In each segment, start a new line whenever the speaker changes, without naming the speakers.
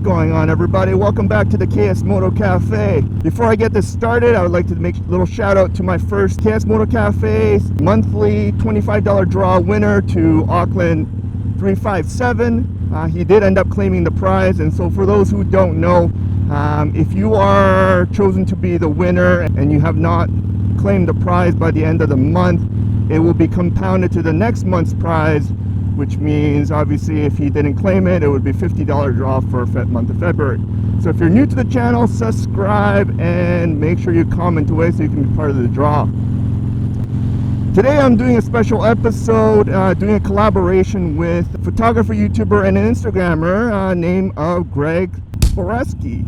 going on, everybody? Welcome back to the KS Moto Cafe. Before I get this started, I would like to make a little shout out to my first KS Moto Cafe monthly $25 draw winner to Auckland 357. He did end up claiming the prize, and so for those who don't know, if you are chosen to be the winner and you have not claimed the prize by the end of the month, it will be compounded to the next month's prize, which means obviously if he didn't claim it, it would be $50 draw for month of February. So if you're new to the channel, subscribe and make sure you comment away so you can be part of the draw. Today I'm doing a special episode, doing a collaboration with a photographer, YouTuber, and an Instagrammer named Greg Boreski.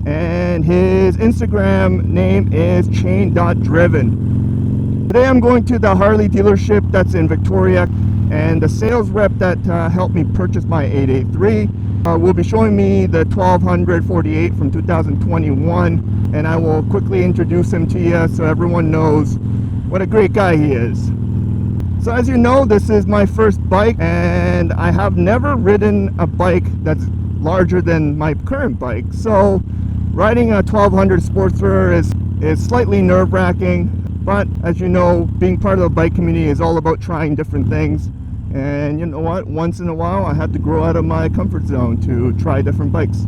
And his Instagram name is chain.driven. Today I'm going to the Harley dealership that's in Victoria, and the sales rep that helped me purchase my 883 will be showing me the 1248 from 2021, and I will quickly introduce him to you so everyone knows what a great guy he is. So as you know, this is my first bike, and I have never ridden a bike that's larger than my current bike. So riding a 1200 Sportster is slightly nerve-wracking, but as you know, being part of the bike community is all about trying different things. And you know what? Once in a while, I have to grow out of my comfort zone to try different bikes.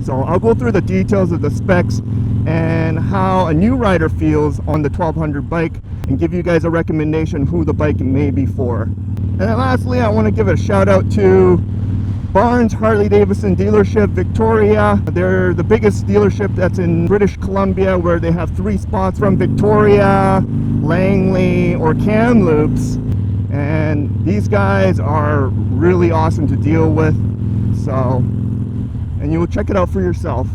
So I'll go through the details of the specs and how a new rider feels on the 1200 bike, and give you guys a recommendation who the bike may be for. And then lastly, I want to give a shout out to Barnes Harley Davidson dealership, Victoria. They're the biggest dealership that's in British Columbia, where they have 3 spots from Victoria, Langley, or Kamloops. And these guys are really awesome to deal with. So, and you will check it out for yourself.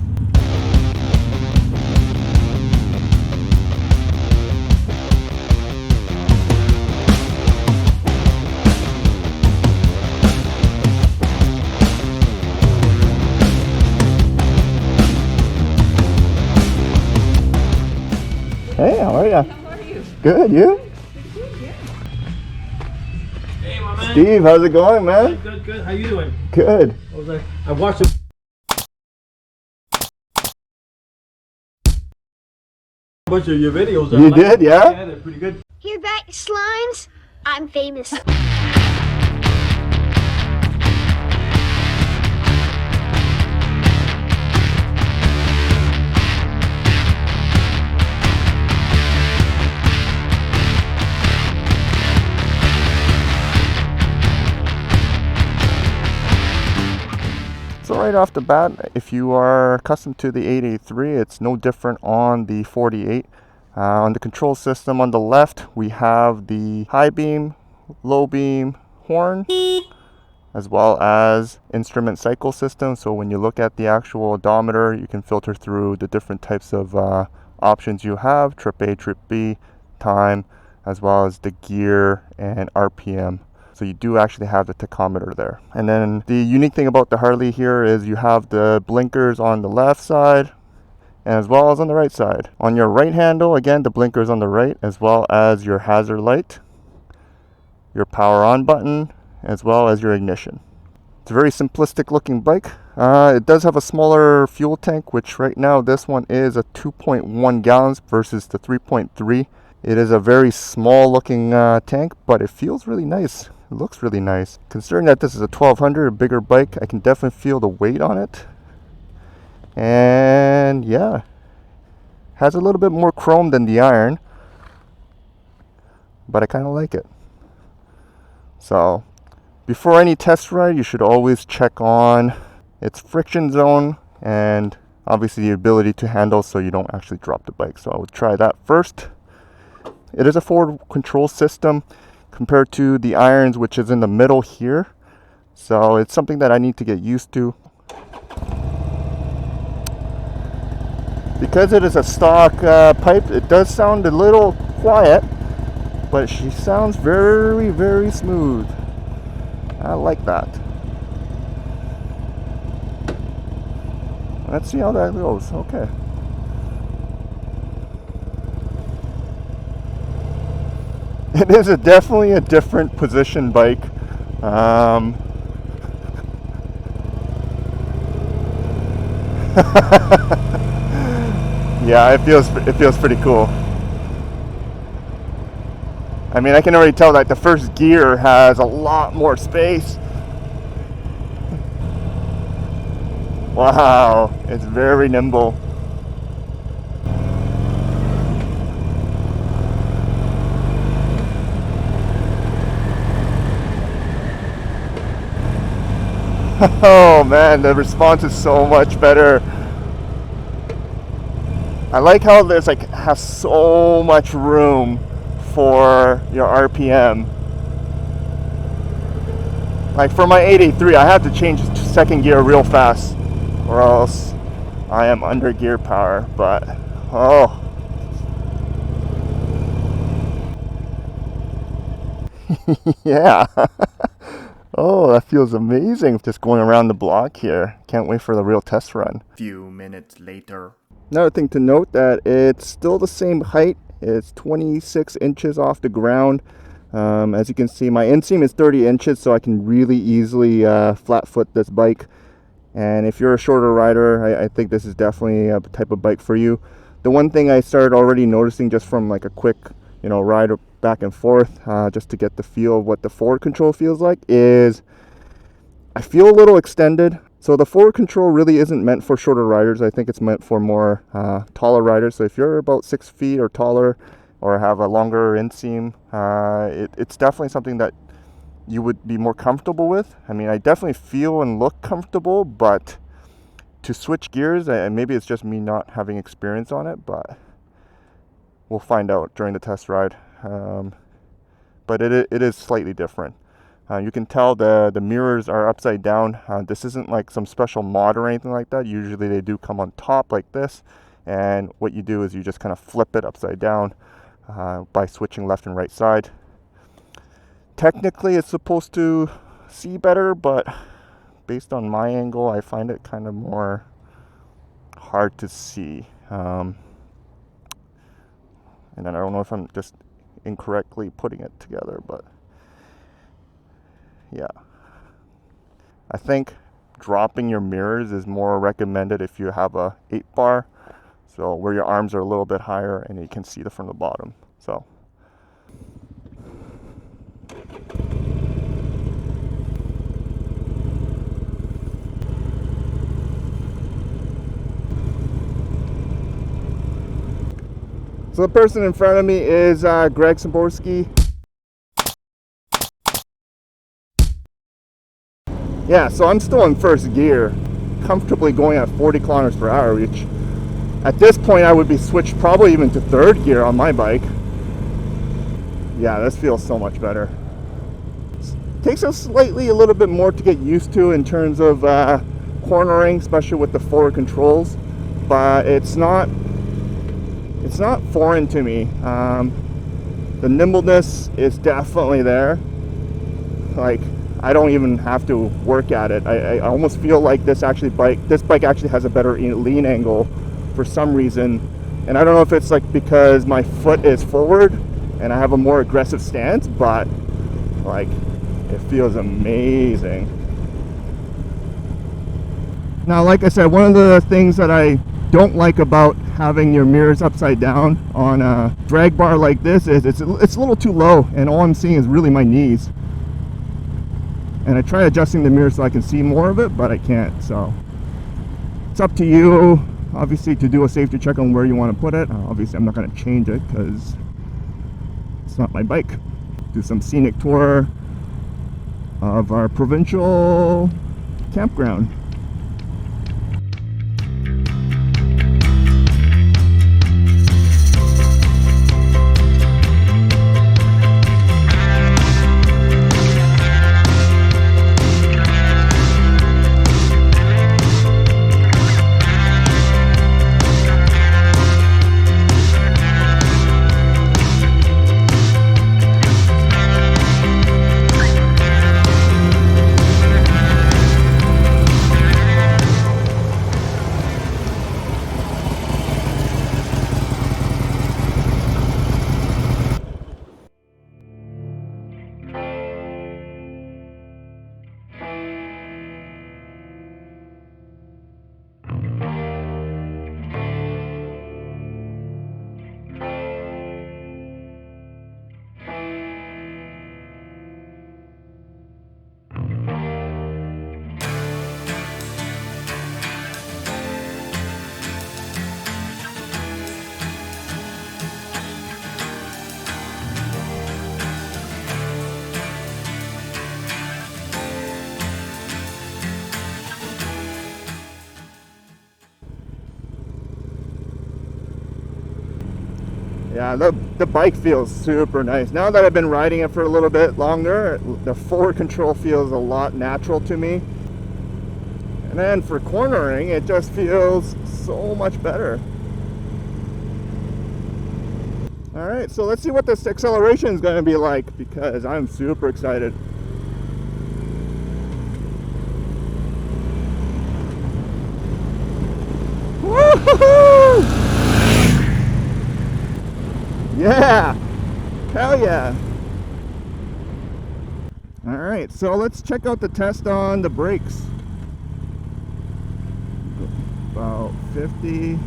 Hey, how are you?
How are you?
Good, you?
Good, yeah. Hey, my man.
Steve, how's it going, man?
Good, good. How you doing?
Good.
I watched a bunch of your videos.
You did, yeah?
Yeah, they're pretty good.
Hear that, slimes? I'm famous.
So right off the bat, if you are accustomed to the 883, it's no different on the 48. On the control system on the left, we have the high beam, low beam horn, as well as instrument cycle system. So when you look at the actual odometer, you can filter through the different types of options you have: trip A, trip B, time, as well as the gear and RPM. So you do actually have the tachometer there. And then the unique thing about the Harley here is you have the blinkers on the left side as well as on the right side. On your right handle, again, the blinkers on the right, as well as your hazard light, your power on button, as well as your ignition. It's a very simplistic looking bike. It does have a smaller fuel tank, which right now this one is a 2.1 gallons versus the 3.3. It is a very small looking tank, but it feels really nice. It looks really nice. Considering that this is a 1200, a bigger bike, I can definitely feel the weight on it. And yeah, has a little bit more chrome than the Iron, but I kind of like it. So before any test ride, you should always check on its friction zone and obviously the ability to handle so you don't actually drop the bike. So I would try that first. It is a forward control system compared to the Irons, which is in the middle here. So it's something that I need to get used to. Because it is a stock pipe, it does sound a little quiet, but she sounds very, very smooth. I like that. Let's see how that goes. Okay. It is definitely a different position bike. Yeah, it feels pretty cool. I mean, I can already tell that the first gear has a lot more space. Wow, it's very nimble. Oh man, the response is so much better. I like how there's like has so much room for your RPM. Like for my 883, I have to change to second gear real fast, or else I am under gear power. But oh, yeah. Oh, that feels amazing. Just going around the block here. Can't wait for the real test run. Few minutes later. Another thing to note that it's still the same height. It's 26 inches off the ground. As you can see, my inseam is 30 inches, so I can really easily flat foot this bike. And if you're a shorter rider, I think this is definitely a type of bike for you. The one thing I started already noticing just from like a quick, ride back and forth, just to get the feel of what the forward control feels like, is I feel a little extended. So the forward control really isn't meant for shorter riders. I think it's meant for more taller riders. So if you're about 6 feet or taller, or have a longer inseam, it's definitely something that you would be more comfortable with. I mean, I definitely feel and look comfortable, but to switch gears, and maybe it's just me not having experience on it, but we'll find out during the test ride. But it is slightly different. You can tell the mirrors are upside down. This isn't like some special mod or anything like that. Usually they do come on top like this, and what you do is you just kind of flip it upside down by switching left and right side. Technically it's supposed to see better, but based on my angle, I find it kind of more hard to see. And then I don't know if I'm just incorrectly putting it together, but yeah. I think dropping your mirrors is more recommended if you have a 8-bar, so where your arms are a little bit higher and you can see from the bottom. So the person in front of me is Greg Saborski. Yeah, so I'm still in first gear, comfortably going at 40 kilometers per hour, which at this point I would be switched probably even to third gear on my bike. Yeah, this feels so much better. It takes us a little bit more to get used to in terms of cornering, especially with the forward controls, but it's not foreign to me. The nimbleness is definitely there. Like, I don't even have to work at it. I almost feel like this bike actually has a better lean angle for some reason. And I don't know if it's like because my foot is forward and I have a more aggressive stance, but like, it feels amazing. Now, like I said, one of the things that I don't like about having your mirrors upside down on a drag bar like this is it's a little too low, and all I'm seeing is really my knees. And I try adjusting the mirror so I can see more of it, but I can't. So it's up to you, obviously, to do a safety check on where you want to put it. Obviously, I'm not going to change it because it's not my bike. Do some scenic tour of our provincial campground. Yeah, the bike feels super nice. Now that I've been riding it for a little bit longer, the forward control feels a lot natural to me. And then for cornering, it just feels so much better. Alright, so let's see what this acceleration is going to be like, because I'm super excited. Woo-hoo-hoo! Yeah! Hell yeah! Alright, so let's check out the test on the brakes. About 50.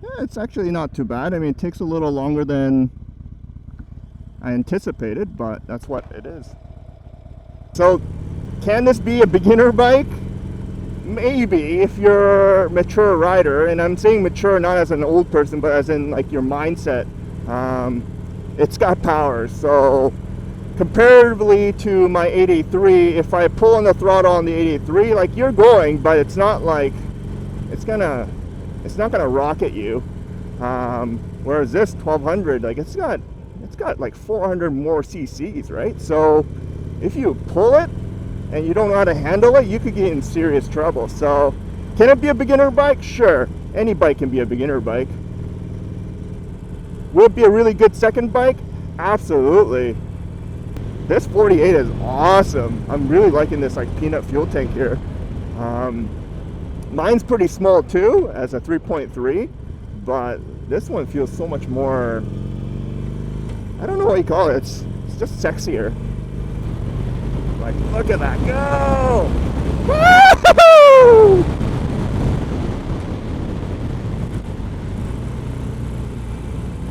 Yeah, it's actually not too bad. I mean, it takes a little longer than I anticipated, but that's what it is. So, can this be a beginner bike? Maybe, if you're a mature rider, and I'm saying mature not as an old person, but as in like your mindset. It's got power, so comparatively to my 883, if I pull on the throttle on the 883, like you're going, but it's not like it's not gonna rocket you. Whereas this 1200, like it's got like 400 more cc's, right? So if you pull it and you don't know how to handle it, you could get in serious trouble. So can it be a beginner bike? Sure, any bike can be a beginner bike. Will it be a really good second bike? Absolutely. This 48 is awesome. I'm really liking this like peanut fuel tank here. Mine's pretty small too, as a 3.3, but this one feels so much more, I don't know what you call it, it's just sexier. Like, look at that go! Woo-hoo!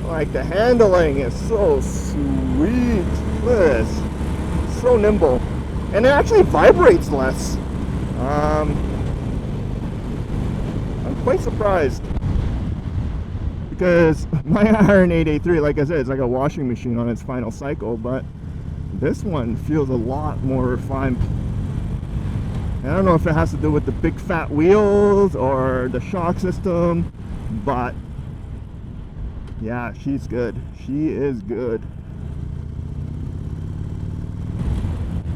Like the handling is so sweet. Look at this. So nimble. And it actually vibrates less. I'm quite surprised. Because my Iron 883, like I said, it's like a washing machine on its final cycle, but this one feels a lot more refined. I don't know if it has to do with the big fat wheels or the shock system, but yeah, she's good. She is good.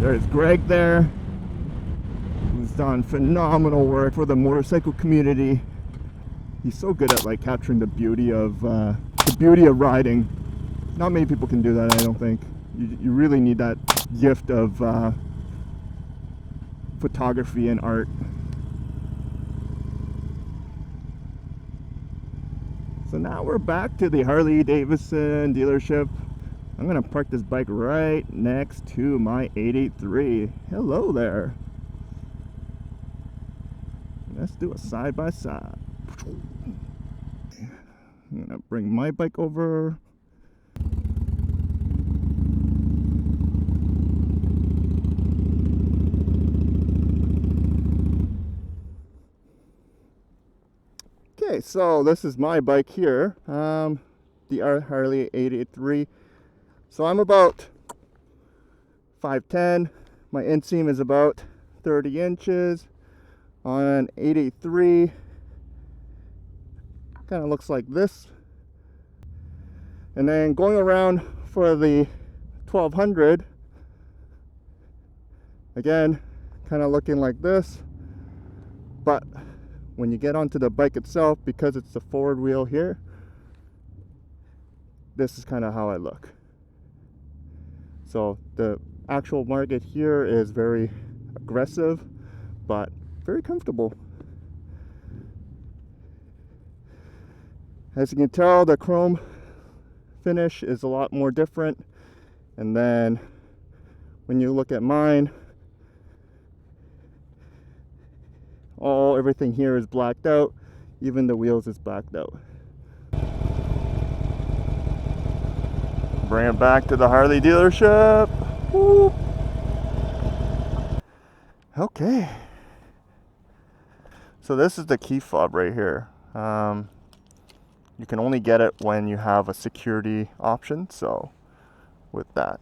There's Greg there, who's done phenomenal work for the motorcycle community. He's so good at like capturing the beauty of riding. Not many people can do that, I don't think. You really need that gift of photography and art. So now we're back to the Harley Davidson dealership. I'm gonna park this bike right next to my 883. Hello there. Let's do a side by side. I'm gonna bring my bike over. Okay, so this is my bike here, the Harley 883. So I'm about 5'10". My inseam is about 30 inches. On an 883, kind of looks like this. And then going around for the 1200, again, kind of looking like this. But when you get onto the bike itself, because it's the forward wheel here, this is kind of how I look. So the actual market here is very aggressive, but very comfortable. As you can tell, the chrome finish is a lot more different. And then when you look at mine, everything here is blacked out. Even the wheels is blacked out. Bring it back to the Harley dealership. Woo. Okay. So this is the key fob right here. You can only get it when you have a security option. So with that,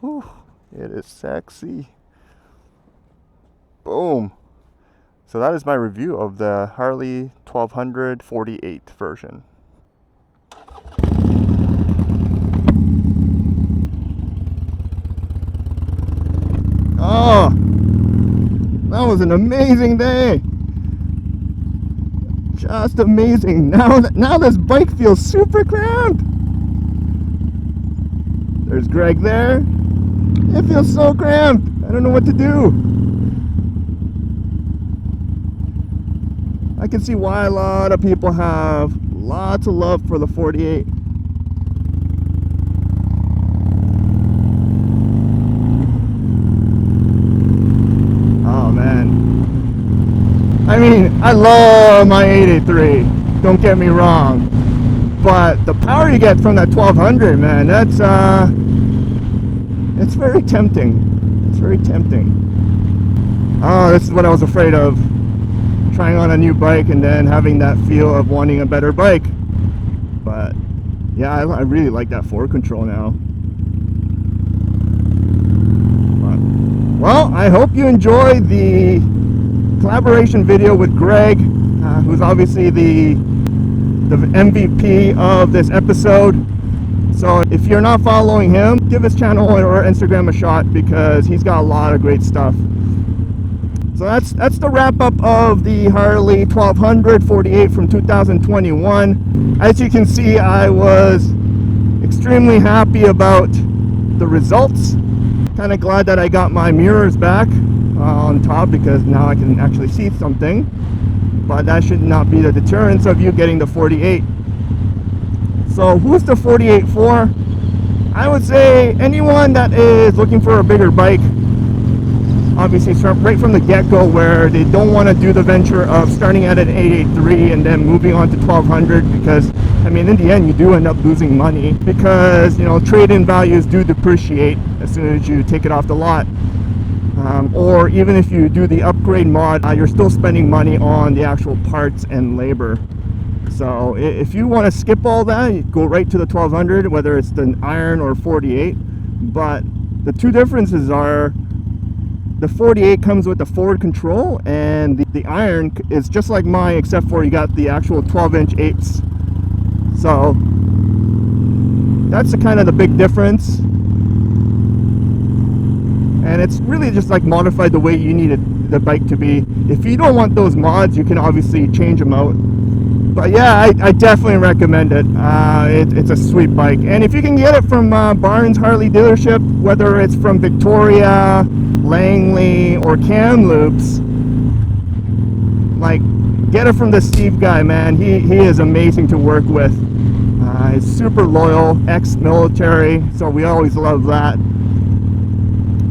whew, it is sexy. Boom. So that is my review of the Harley 1200 48 version. Oh, that was an amazing day. Just amazing. Now this bike feels super cramped. There's Greg there. It feels so cramped. I don't know what to do. I can see why a lot of people have lots of love for the 48. Oh man. I mean, I love my 883. Don't get me wrong. But the power you get from that 1200, man, that's it's very tempting. It's very tempting. Oh, this is what I was afraid of. Trying on a new bike and then having that feel of wanting a better bike. But yeah, I really like that forward control now. But, well, I hope you enjoyed the collaboration video with Greg, who's obviously the MVP of this episode. So if you're not following him, give his channel or Instagram a shot, because he's got a lot of great stuff. So that's the wrap up of the Harley 1200 48 from 2021. As you can see, I was extremely happy about the results. Kind of glad that I got my mirrors back on top, because now I can actually see something. But that should not be the deterrence of you getting the 48. So who's the 48 for? I would say anyone that is looking for a bigger bike. Obviously start right from the get-go, where they don't want to do the venture of starting at an 883 and then moving on to 1200, because I mean in the end you do end up losing money, because you know trade-in values do depreciate as soon as you take it off the lot. Or even if you do the upgrade mod, you're still spending money on the actual parts and labor. So if you want to skip all that, you go right to the 1200, whether it's the Iron or 48. But the two differences are, the 48 comes with the forward control, and the Iron is just like mine, except for you got the actual 12-inch apes. So that's kind of the big difference. And it's really just like modified the way you need the bike to be. If you don't want those mods, you can obviously change them out. But yeah, I definitely recommend it. It's a sweet bike. And if you can get it from Barnes Harley dealership, whether it's from Victoria, Langley, or Kamloops, like, get it from the Steve guy, man. He is amazing to work with. He's super loyal, ex-military, so we always love that.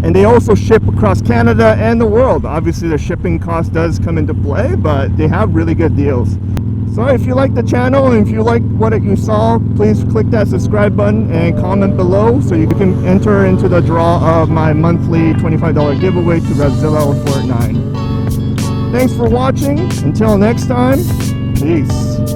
And they also ship across Canada and the world. Obviously the shipping cost does come into play, but they have really good deals. So if you like the channel and if you like what you saw, please click that subscribe button and comment below so you can enter into the draw of my monthly $25 giveaway to Revzilla or Fort 9. Thanks for watching. Until next time, peace.